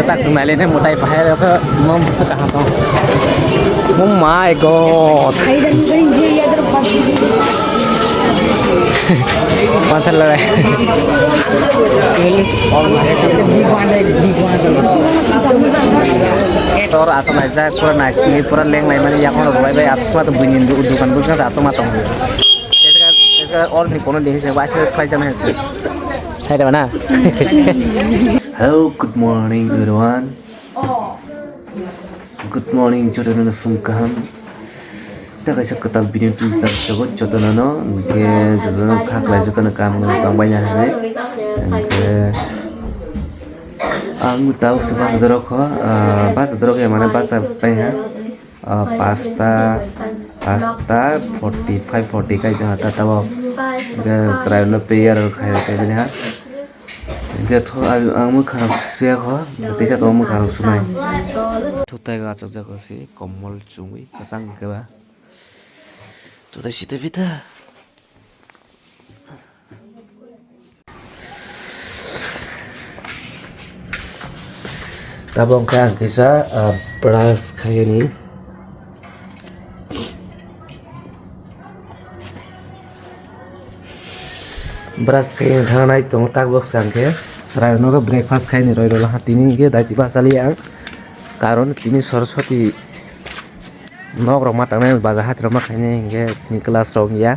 tak sengalin ni mutai pahai ke mom sekah tu. Oh my god. Pasal lah. Tor asam aja kurang nasi kurang leng lain mana yang orang baik asam mata bunyi udukan buskan asam mata. Sekarang orang ni kono deh saya baca file jam ni. Hai dah mana? Hello, good morning everyone. Good morning children from Kaham. Tak kisah ketal video tu tak cukup contohnya no, mungkin contohnya kak lagi contohnya kamu bang banyak ni. Aku tahu sebab dorok bahasa dorok yang mana bahasa apa ya? Pasta 45-40 का जो आता था वो सराय लोग तैयार और खाया था इधर यहाँ इधर तो आम खाना सिया खा तेज़ा तो आम खाना सुनाई तो तैयार आचक जगह से कमल चुंगी कसंग के बा तो तैसी बिता तब उनका किसा ब्रश खाया नहीं ब्रश खाई ढाना तो ताक बक्स आंखे सराय नो ब्रेकफास्ट खाई नहीं रही हाँ तीन के दायित्व बासाली आं कारण तीन सरस्वती नौ रमा टांगने बाजा हाथ रमा खाई हिंगे तीन क्लास रंग या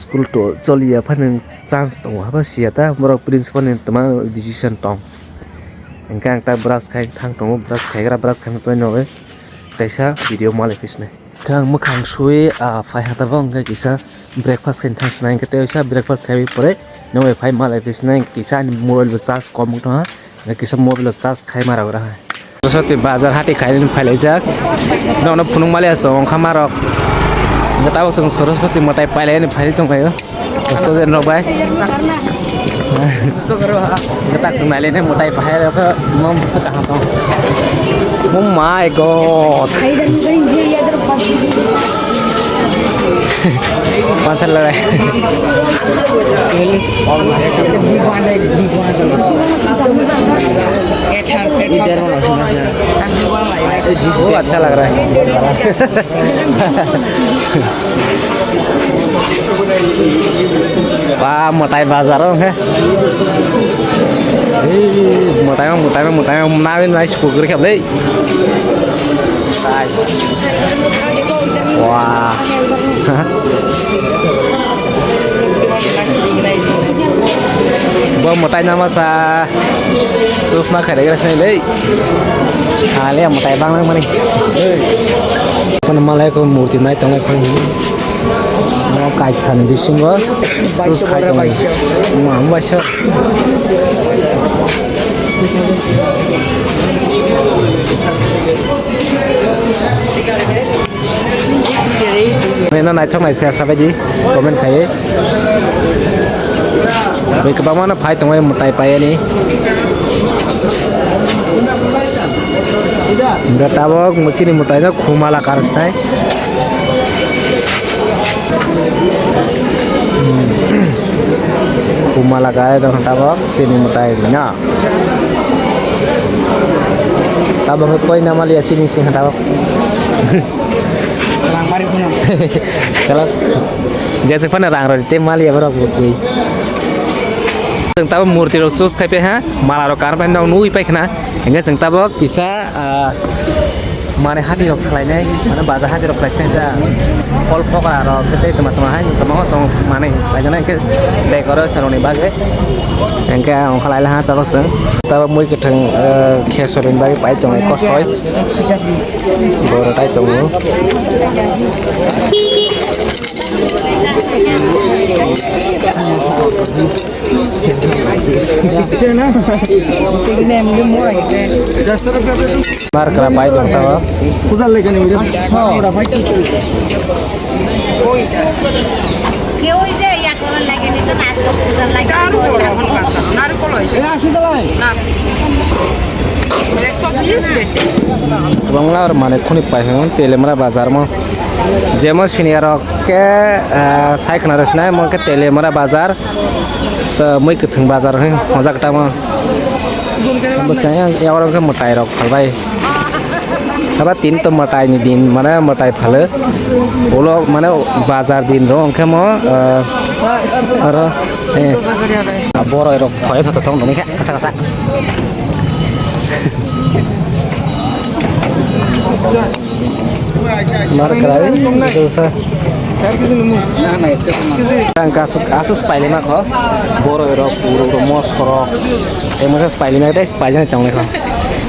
स्कूल तो चलिए फन चांस तो वहाँ पर सिया था मोर प्रिंसिपल ने तुम्हारा डिसीजन तो इनका अंकता ब्रश खाई थांग तो ब्रश खाएगा ब्रश खाने तो नोवे तैसा वीडियो माले फिसने कहाँ मुखांग शुए फाइ हाता बंगा किसा ब्रेकफास्ट खाने थांग स्नाइन के तैसा ब्रेकफास्ट खाई पड़े नोवे फाइ माले फिसने किसा मोबाइल चार्ज कम तो हाँ किसा मोबाइल चार्ज खाई मारा हो रहा है सरस्वती बाजार हाथी खाई फाइल जाक नौनो फुनुंग माले आसो अंखा मारक बताओ संग सरस्वती मताई पाइले ने फाइल तो भाई दोस्तों जन रो भाई tak sengalin ni mutai pahai ke mom sekah tu. Oh my god. Pasal lah. Oh अच्छा लग रहा है. Wah, mutai bazar है. Mutai nawin nice pugur kap deh. Wah. Bawa mutai nama sa susma kare kare sini deh. Alia mutai bang lang mani. Mana malai ko murti naik tengah kau ini. Mau kait than di sini terus kait tengah. Mau baca. Nên này trong này sẽ sao vậy gì? Comment thấy. Vì các bạn nó phải tụi em một tay bay đi. Nggak tahu mungkin ini mutanya kumala karas naik. Kumala kaya tu tahu sini mutai nya. Tahu kau nama lihat sini sih tahu. Rang pari punya. Kalau jasa mana rang roti tem malia berapa kau? Tahu murti rosus kaya pe ha, malah rokar pe nong nui pe kena. Enggak tahu kisah mana hati rok lainnya, mana bahasa hati rok lainnya dah. All pokok rok kita teman-teman hanya teman-teman tong mana, lainnya ke dekorasi saruni bagai. Enggak orang lain lah tahu seng. Tahu mui keteng kesorin bagai pai tong ekosoi. Baru pai tong. Mar kerapai dong tahu? Pusat lagi nih udah. Kau ini ya kalau lagi ni tu nasi tu pusat lagi. Naru kalau. Ya sudah lah. Bangla mana kuni pahang telemara bazar mah James फिनियर के साइक नरसना मन के तेले मरा बाजार स मै कथं बाजार है मजा कटा म bus kayaknya ya orang kan motai rok halbai apa tin to motai ni din mana motai phale bolo mana bazar din ro angka mo aro boro rok khoy tho thong dong kha kasa kasa mar karai dosa Ang kasus Spiderman ko, boro ero puro mos koro, emang Spiderman itu Spiderman itu nggak kok,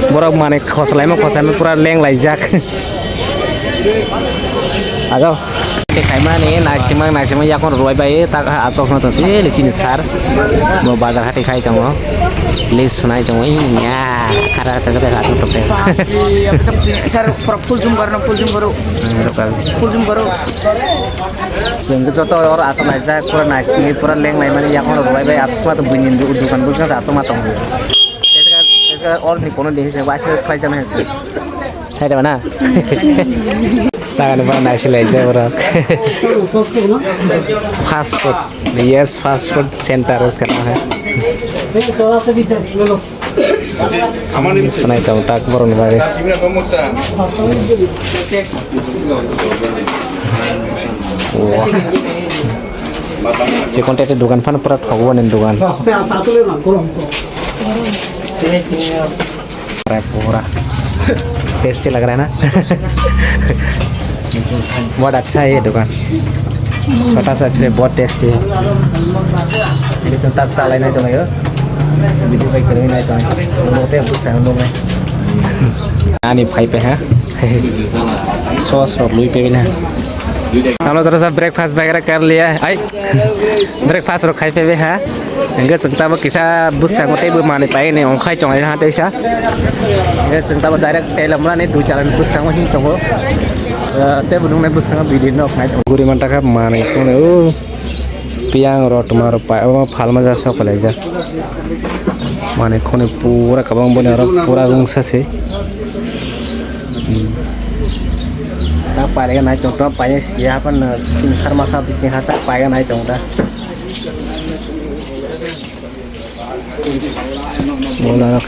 boro mana khoslai pura leng laijak, agak, kayak mana nih nasi ya kon ruai bayi tak asos nonton sih licin besar, mau bazar hati kayak kamu, lis sunai kamu ya, karena terkait asos terkait. Sir, full zoom baru. Sehingga contoh orang asal aja kurang nasi kurang leng lain mana yang orang ruai bayi asos mah tuh bunyi dudukan bus kan asos mah tuh. Sekarang orang di kono deh sih bahasa kerja mana sih? Hai mana? Sangat mana nasi aja orang. Fast food, yes fast food center sekarang. Senai tahu tak baru nih. Wah, si konten itu dugaan fan pura tahuan yang dugaan. Pura, tasty लग रहा है ना? बहुत अच्छा है ये दुकान, छोटा सा फिर बहुत टेस्टी है। ये चंता साल है ना तो मैं वीडियो पे करेंगे ना तो लोग हैं कुछ हम लोग हैं। आनी भाई पे हैं, सॉस और लुई पे भी ना। हम लोग थोड़ा सा ब्रेकफास्ट वगैरह कर लिया है, आई ब्रेकफास्ट और खाई पे भी है। enggak sengta kisah bus yang kote bu mana pakai nih orang kaya cong aja hati sih, enggak sengta direct telemran nih dua jalan bus yang masih tunggu, te belum nih bus yang bidin nok naik guri mantap kan mana itu nih, piang rot maru pakai fal maja sok aja, mana itu nih pura kabang bone orang pura gungsa sih, tak pakai naik cong tuh pakai siapa nih sinsar masa bising hasak pakai naik cong dah. Bola rok,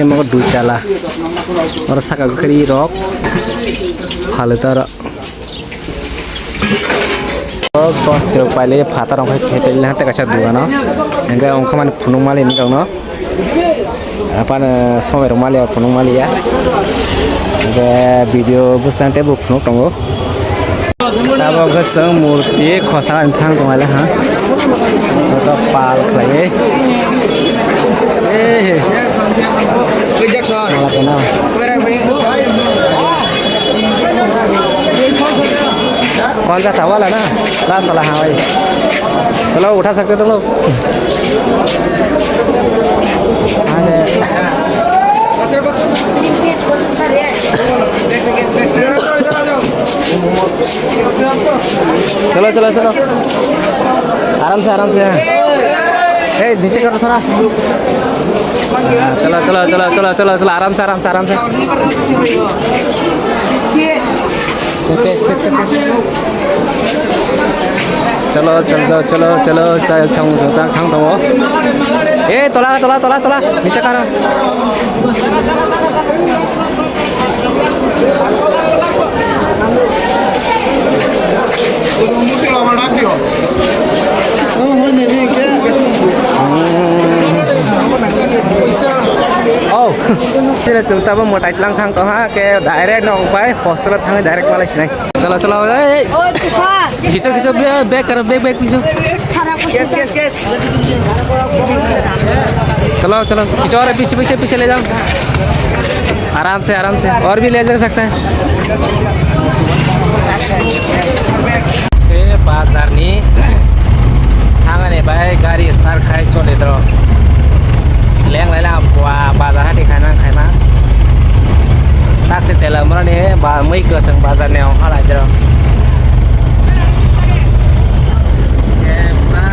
mau dua jala, orang sakit kiri rok, hal itu rok, kos tiap kali patah orang kaya lihat terkacau dua no, enggak orang kaman punung mali ini kau no, apa semua orang mali atau punung mali ya, enggak video besar tebuk no kamu, tabok besar murti khosan thang kamu lah ha. Itu pal lagi. Malah kenal. कौन सा था वाला ना last वाला हाँ भाई चलो उठा सकते तुम लोग चलो चलो चलो आराम से नीचे करो थोड़ा चलो चलो चलो चलो चलो चलो आराम से चलो चलो चलो चलो थंग तो तोला नीचे करो फिर सुनता वो मोटाई लंग खांग तो हाँ के डायरेक्ट ना उपाय हॉस्टल थांगे डायरेक्ट वाला नहीं चलो चलो खींचो बैक करो बैक खींचो चलो चलो खींचो और पीछे ले जाओ आराम से और भी ले जा सकते हैं से बाजार नी थांगने भाई गाड़ी स्टार्ट खाई चले तो leng lai la bazar hati khai ma taksi tela mana ni ba mai ke teng bazar neo hala jero ke ba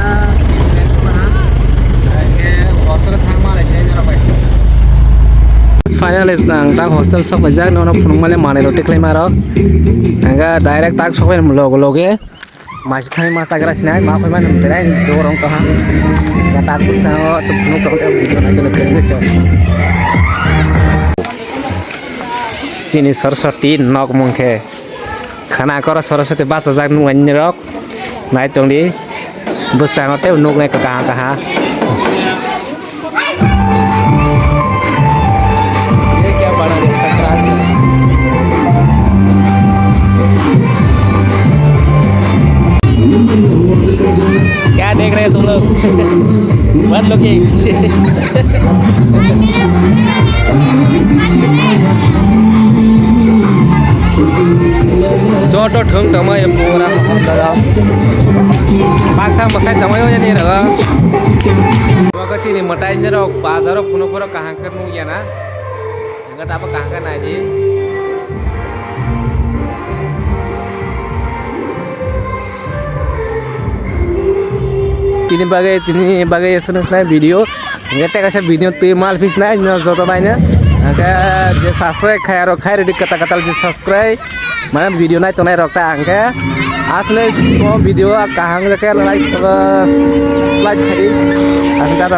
ke hostel thang ma le se jero bai finally sang tang hostel sok bajak no phunung male mane rote klai ma ro anga direct tak sok ben loge masih thai masa gara sinai ma khoi man berai dorong to ha ya tak bisa to phunung to video na to चस sini Saraswati nok mongke khana kora Saraswati basa jak nu an rok nai tong di besang te nuk nai ka ka ये क्या बड़ा सकरात क्या देख रहे हो तुम लोग मत लो कि Jodoh dong sama yang murah dalam paksa masai sama yang ini rega gua sini matai jerok bazarok puno kahang kermu ya na enggak apa kahang kan aja tini bagai senang video nggak kasih video tuh mal fish na jodoh banyak angka je subscribe khai ready kata je subscribe mana video naik to naik rokta angka asli semua video kahang like terus like hari asli kata